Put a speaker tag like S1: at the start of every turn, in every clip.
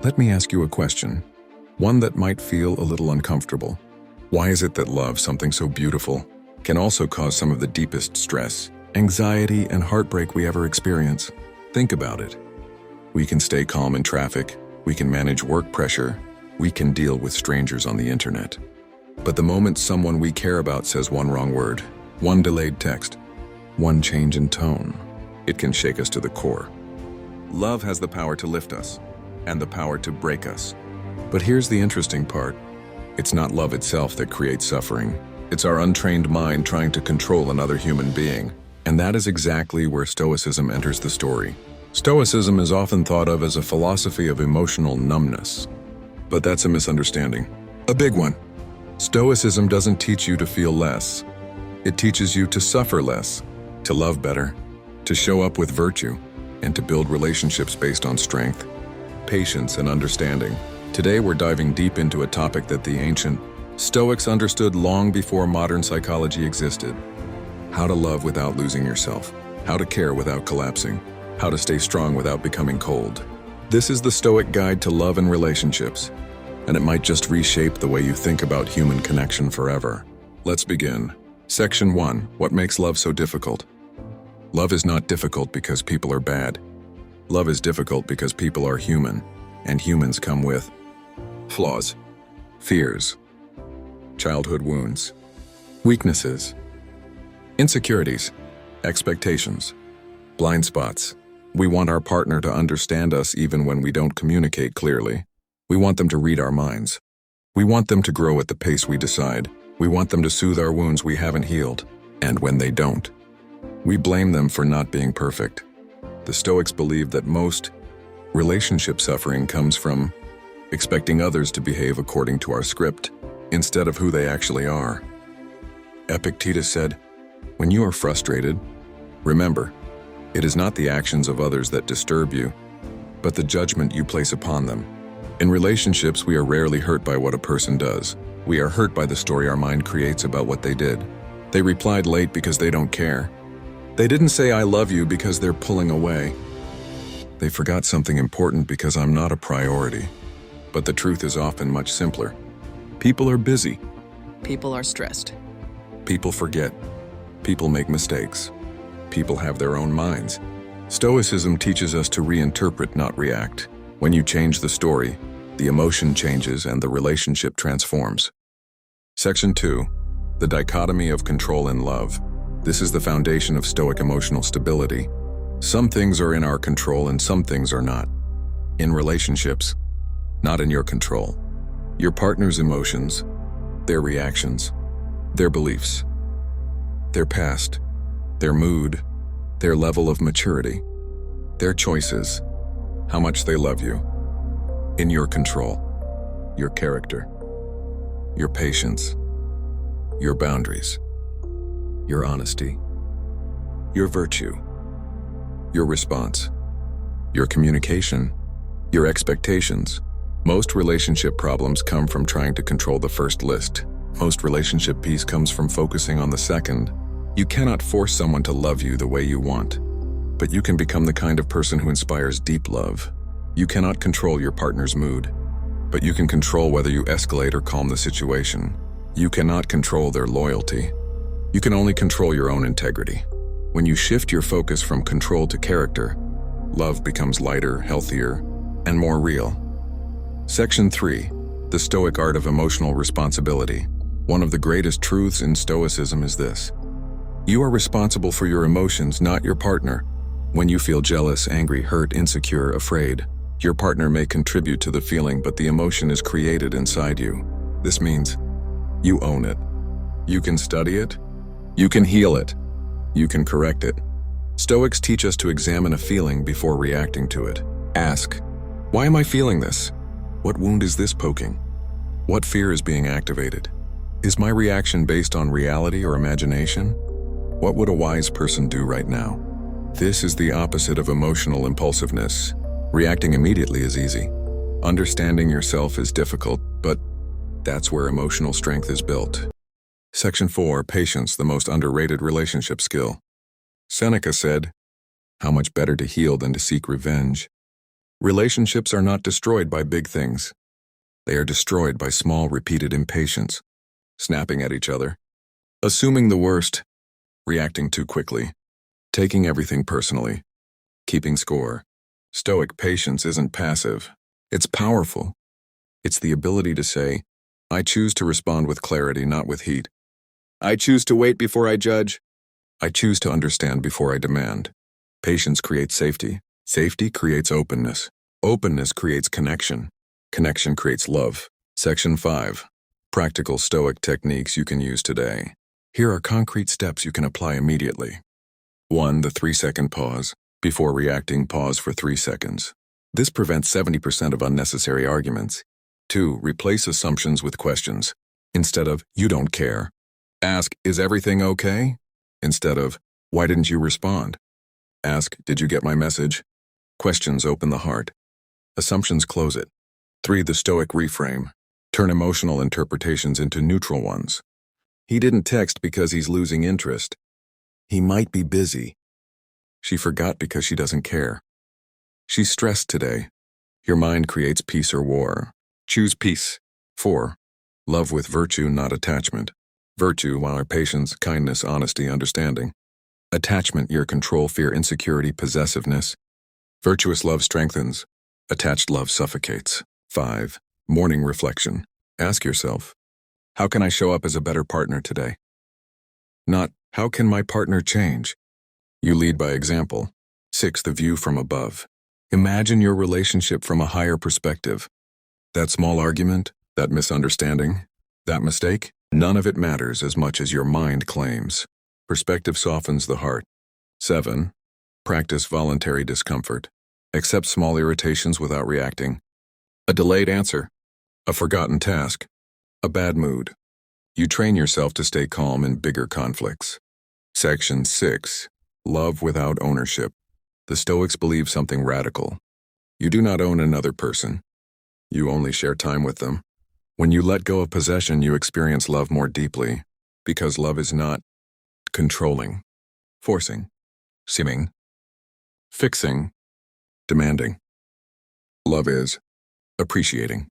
S1: Let me ask you a question, one that might feel a little uncomfortable. Why is it that love, something so beautiful, can also cause some of the deepest stress, anxiety, and heartbreak we ever experience? Think about it. We can stay calm in traffic, we can manage work pressure, we can deal with strangers on the internet. But the moment someone we care about says one wrong word, one delayed text, one change in tone, it can shake us to the core. Love has the power to lift us, and the power to break us. But here's the interesting part. It's not love itself that creates suffering. It's our untrained mind trying to control another human being. And that is exactly where Stoicism enters the story. Stoicism is often thought of as a philosophy of emotional numbness. But that's a misunderstanding. A big one. Stoicism doesn't teach you to feel less. It teaches you to suffer less, to love better, to show up with virtue, and to build relationships based on strength, patience, and understanding. Today we're diving deep into a topic that the ancient Stoics understood long before modern psychology existed. How to love without losing yourself, how to care without collapsing, how to stay strong without becoming cold. This is the Stoic guide to love and relationships, and it might just reshape the way you think about human connection forever. Let's begin. Section 1. What makes love so difficult? Love is not difficult because people are bad. Love is difficult because people are human, and humans come with flaws, fears, childhood wounds, weaknesses, insecurities, expectations, blind spots. We want our partner to understand us even when we don't communicate clearly. We want them to read our minds. We want them to grow at the pace we decide. We want them to soothe our wounds we haven't healed. And when they don't, we blame them for not being perfect. The Stoics believe that most relationship suffering comes from expecting others to behave according to our script instead of who they actually are. Epictetus said, "When you are frustrated, remember, it is not the actions of others that disturb you, but the judgment you place upon them." In relationships, we are rarely hurt by what a person does. We are hurt by the story our mind creates about what they did. They replied late because they don't care. They didn't say "I love you" because they're pulling away. They forgot something important because I'm not a priority. But the truth is often much simpler. People are busy.
S2: People are stressed.
S1: People forget. People make mistakes. People have their own minds. Stoicism teaches us to reinterpret, not react. When you change the story, the emotion changes and the relationship transforms. Section 2. The dichotomy of control and love. This is the foundation of Stoic emotional stability. Some things are in our control and some things are not. In relationships, not in your control. Your partner's emotions, their reactions, their beliefs, their past, their mood, their level of maturity, their choices, how much they love you. In your control, your character, your patience, your boundaries, your honesty, your virtue, your response, your communication, your expectations. Most relationship problems come from trying to control the first list. Most relationship peace comes from focusing on the second. You cannot force someone to love you the way you want, but you can become the kind of person who inspires deep love. You cannot control your partner's mood, but you can control whether you escalate or calm the situation. You cannot control their loyalty. You can only control your own integrity. When you shift your focus from control to character, love becomes lighter, healthier, and more real. Section 3. The Stoic art of emotional responsibility. One of the greatest truths in Stoicism is this: you are responsible for your emotions, not your partner. When you feel jealous, angry, hurt, insecure, afraid, your partner may contribute to the feeling, but the emotion is created inside you. This means you own it. You can study it. You can heal it. You can correct it. Stoics teach us to examine a feeling before reacting to it. Ask, why am I feeling this? What wound is this poking? What fear is being activated? Is my reaction based on reality or imagination? What would a wise person do right now? This is the opposite of emotional impulsiveness. Reacting immediately is easy. Understanding yourself is difficult, but that's where emotional strength is built. Section 4. Patience, the most underrated relationship skill. Seneca said, "How much better to heal than to seek revenge." Relationships are not destroyed by big things. They are destroyed by small, repeated impatience, snapping at each other, assuming the worst, reacting too quickly, taking everything personally, keeping score. Stoic patience isn't passive. It's powerful. It's the ability to say, I choose to respond with clarity, not with heat. I choose to wait before I judge. I choose to understand before I demand. Patience creates safety. Safety creates openness. Openness creates connection. Connection creates love. Section 5. Practical Stoic techniques you can use today. Here are concrete steps you can apply immediately. 1. The 3-second pause. Before reacting, pause for 3 seconds. This prevents 70% of unnecessary arguments. 2. Replace assumptions with questions. Instead of, you don't care, ask, is everything okay? Instead of, why didn't you respond? Ask, did you get my message? Questions open the heart. Assumptions close it. 3. The Stoic reframe. Turn emotional interpretations into neutral ones. He didn't text because he's losing interest. He might be busy. She forgot because she doesn't care. She's stressed today. Your mind creates peace or war. Choose peace. 4. Love with virtue, not attachment. Virtue, our patience, kindness, honesty, understanding. Attachment, your control, fear, insecurity, possessiveness. Virtuous love strengthens. Attached love suffocates. 5. Morning reflection. Ask yourself, how can I show up as a better partner today? Not, how can my partner change? You lead by example. 6. The view from above. Imagine your relationship from a higher perspective. That small argument, that misunderstanding, that mistake, none of it matters as much as your mind claims. Perspective softens the heart. 7. Practice voluntary discomfort. Accept small irritations without reacting. A delayed answer, a forgotten task, a bad mood. You train yourself to stay calm in bigger conflicts. Section 6. Love without ownership. The Stoics believe something radical. You do not own another person. You only share time with them. When you let go of possession, you experience love more deeply, because love is not controlling, forcing, seeming, fixing, demanding. Love is appreciating,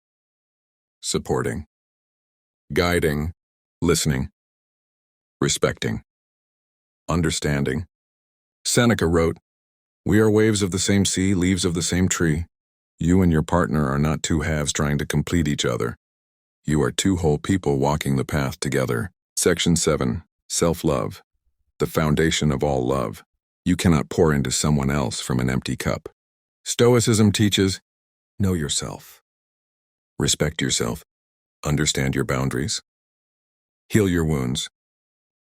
S1: supporting, guiding, listening, respecting, understanding. Seneca wrote, "We are waves of the same sea, leaves of the same tree. You and your partner are not two halves trying to complete each other. You are two whole people walking the path together." Section 7. Self-love. The foundation of all love. You cannot pour into someone else from an empty cup. Stoicism teaches, know yourself. Respect yourself. Understand your boundaries. Heal your wounds.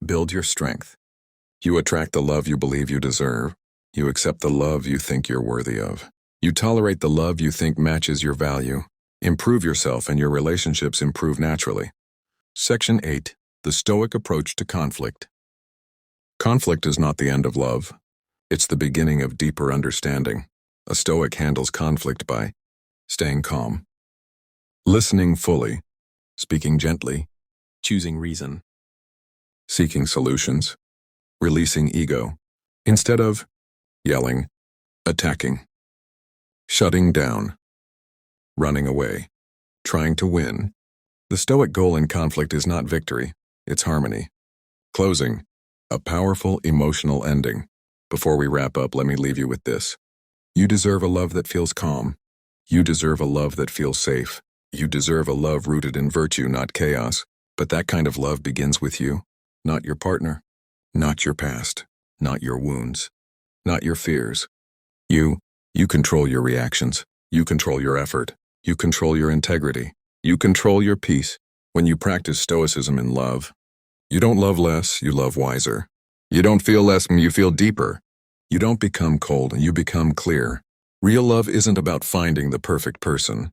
S1: Build your strength. You attract the love you believe you deserve. You accept the love you think you're worthy of. You tolerate the love you think matches your value. Improve yourself and your relationships improve naturally. Section 8. The Stoic approach to conflict. Conflict is not the end of love. It's the beginning of deeper understanding. A Stoic handles conflict by staying calm, listening fully, speaking gently, choosing reason, seeking solutions, releasing ego, instead of yelling, attacking, shutting down, running away, trying to win. The Stoic goal in conflict is not victory, it's harmony. Closing, a powerful emotional ending. Before we wrap up, let me leave you with this. You deserve a love that feels calm. You deserve a love that feels safe. You deserve a love rooted in virtue, not chaos. But that kind of love begins with you, not your partner, not your past, not your wounds, not your fears. You control your reactions. You control your effort. You control your integrity. You control your peace. When you practice Stoicism in love, you don't love less, you love wiser. You don't feel less, you feel deeper. You don't become cold, you become clear. Real love isn't about finding the perfect person.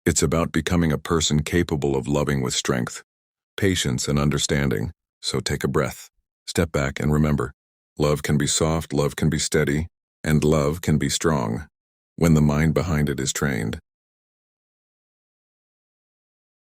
S1: It's about becoming a person capable of loving with strength, patience, and understanding. So take a breath, step back, and remember, love can be soft, love can be steady, and love can be strong when the mind behind it is trained.